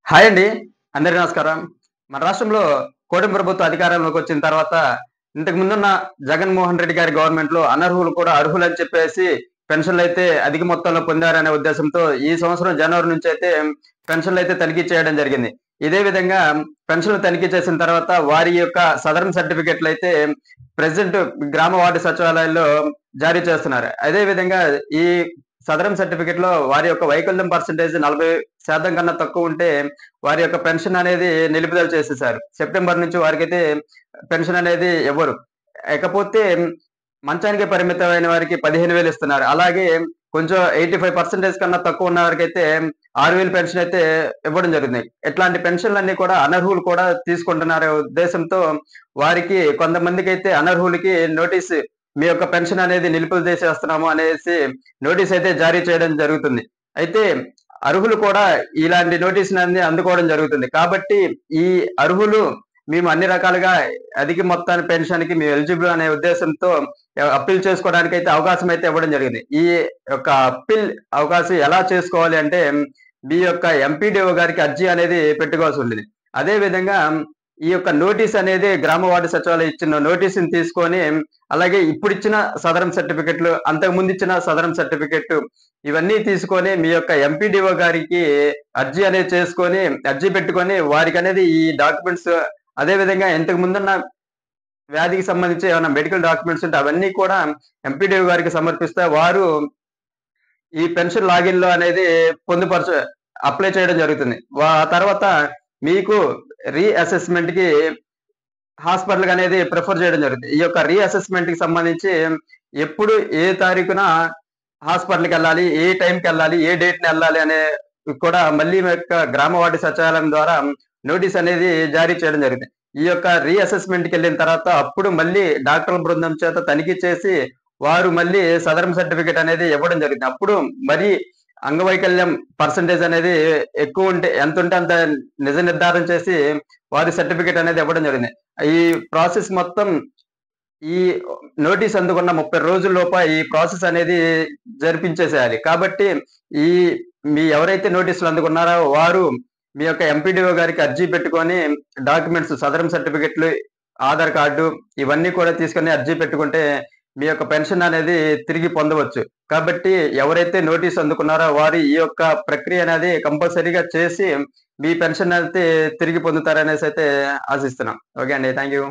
Hi అండి. అందరికీ నమస్కారం. మన రాష్ట్రంలో కూటమి ప్రభుత్వం అధికారంలోకి వచ్చిన తర్వాత ఇంతకు ముందున్న జగన్మోహన్ రెడ్డి గారి గవర్నమెంట్‌లో అనర్హులు కూడా అర్హులని చెప్పేసి పెన్షన్‌లయితే అధిక మొత్తంలో పొందారనే ఉద్దేశంతో ఈ సంవత్సరం జనవరి నుంచయితే పెన్షన్‌లయితే తనిఖీ చేయడం జరిగింది. ఇదే విధంగా పెన్షన్‌లు తనిఖీ చేసిన తర్వాత వారి యొక్క సదరన్ సర్టిఫికేట్‌లయితే ప్రెజెంట్ గ్రామ వార్డు సచివాలయాల్లో జారీ చేస్తున్నారు. అదే విధంగా ఈ సదరన్ సర్టిఫికేట్‌లో వారి యొక్క వైకల్యం పర్సెంటేజ్ 40% కన్నా తక్కువ ఉంటే వారి యొక్క పెన్షన్ అనేది నిలుపుదల చేసేసారు. సెప్టెంబర్ నుంచి వారికైతే పెన్షన్ అనేది ఇవ్వరు. ఇకపోతే మంచానికే పరిమితమైన వారికి 15,000 ఇస్తున్నారు. అలాగే కొంచెం 85% కన్నా తక్కువ ఉన్న వారికైతే 6,000 పెన్షన్ అయితే ఇవ్వడం జరుగుతుంది. ఇట్లాంటి పెన్షన్‌లన్నీ కూడా అనర్హులు కూడా తీసుకుంటున్నారనే ఉద్దేశంతో వారికి కొంతమందికైతే అనర్హులకి నోటీస్ మీ యొక్క పెన్షన్ అనేది నిలుపుదల చేసేస్తున్నాము అనేసి నోటీస్ అయితే జారీ చేయడం జరుగుతుంది. అయితే అర్హులు కూడా ఇలాంటి నోటీసులన్నీ అందుకోవడం జరుగుతుంది. కాబట్టి ఈ అర్హులు మేము అన్ని రకాలుగా అధిక మొత్తాన్ని పెన్షన్‌కి మేము ఎలిజిబుల్ అనే ఉద్దేశంతో అప్పీల్ చేసుకోవడానికైతే అవకాశం అయితే ఇవ్వడం జరిగింది. ఈ యొక్క అప్పీల్ అవకాశం ఎలా చేసుకోవాలి అంటే మీ యొక్క ఎంపీడీఓ గారికి అర్జీ అనేది పెట్టుకోవాల్సి ఉండేది. అదే విధంగా ఈ యొక్క నోటీస్ అనేది గ్రామ వార్డు సచివాలయం ఇచ్చిన నోటీస్‌ని తీసుకొని అలాగే ఇప్పుడిచ్చిన సదరన్ సర్టిఫికేట్‌లు, అంతకుముందు ఇచ్చిన సదరన్ సర్టిఫికేట్ ఇవన్నీ తీసుకొని మీ యొక్క ఎంపీడీఓ గారికి అర్జీ అనేది చేసుకొని, అర్జీ పెట్టుకొని వారికనేది ఈ డాక్యుమెంట్స్ అదే విధంగా ఇంతకు ముందున్న వ్యాధికి సంబంధించి ఏమైనా మెడికల్ డాక్యుమెంట్స్ ఉంటే అవన్నీ కూడా ఎంపీడీఓ గారికి సమర్పిస్తే వారు ఈ పెన్షన్ లాగిన్‌లో అనేది పొందుపరచ అప్లై చేయడం జరుగుతుంది. తర్వాత మీకు రీఅసెస్‌మెంట్‌కి హాస్పిటల్‌కనేది ప్రిఫర్ చేయడం జరుగుతుంది. ఈ యొక్క రీఅసెస్‌మెంట్‌కి సంబంధించి ఎప్పుడు ఏ తారీఖున హాస్పిటల్‌కెళ్ళాలి, ఏ టైంకెళ్ళాలి, ఏ డేట్‌నెళ్ళాలి అనే కూడా మళ్ళీ మీ యొక్క గ్రామ వార్డు సచివాలయం ద్వారా నోటీస్ అనేది జారీ చేయడం జరిగింది. ఈ యొక్క రీఅసెస్‌మెంట్‌కెళ్ళిన తర్వాత అప్పుడు మళ్ళీ డాక్టర్ల బృందం చేత తనిఖీ చేసి వారు మళ్ళీ సదరన్ సర్టిఫికేట్ అనేది ఇవ్వడం జరిగింది. అప్పుడు మరి అంగవైకల్యం పర్సెంటేజ్ అనేది ఎక్కువుంటే ఎంతుంటే అంత నిజ నిర్ధారణ చేసి వారి సర్టిఫికేట్ అనేది ఇవ్వడం జరిగింది. ఈ ప్రాసెస్ మొత్తం ఈ నోటీస్ అందుకున్న 30 రోజుల్లోప ఈ ప్రాసెస్ అనేది జరిపించేసేయాలి. కాబట్టి ఈ మీ ఎవరైతే నోటీసులు అందుకున్నారో వారు మీ యొక్క ఎంపీడీఓ గారికి అర్జీ పెట్టుకొని డాక్యుమెంట్స్ సదరన్ సర్టిఫికేట్‌లు, ఆధార్ కార్డు ఇవన్నీ కూడా తీసుకొని అర్జీ పెట్టుకుంటే మీ యొక్క పెన్షన్ అనేది తిరిగి పొందవచ్చు. కాబట్టి ఎవరైతే నోటీస్ అందుకున్నారో వారు ఈ యొక్క ప్రక్రియ అనేది కంపల్సరీగా చేసి మీ పెన్షన్ అయితే తిరిగి పొందుతారనేసి అయితే ఆశిస్తున్నాం. ఓకే అండి. Thank you.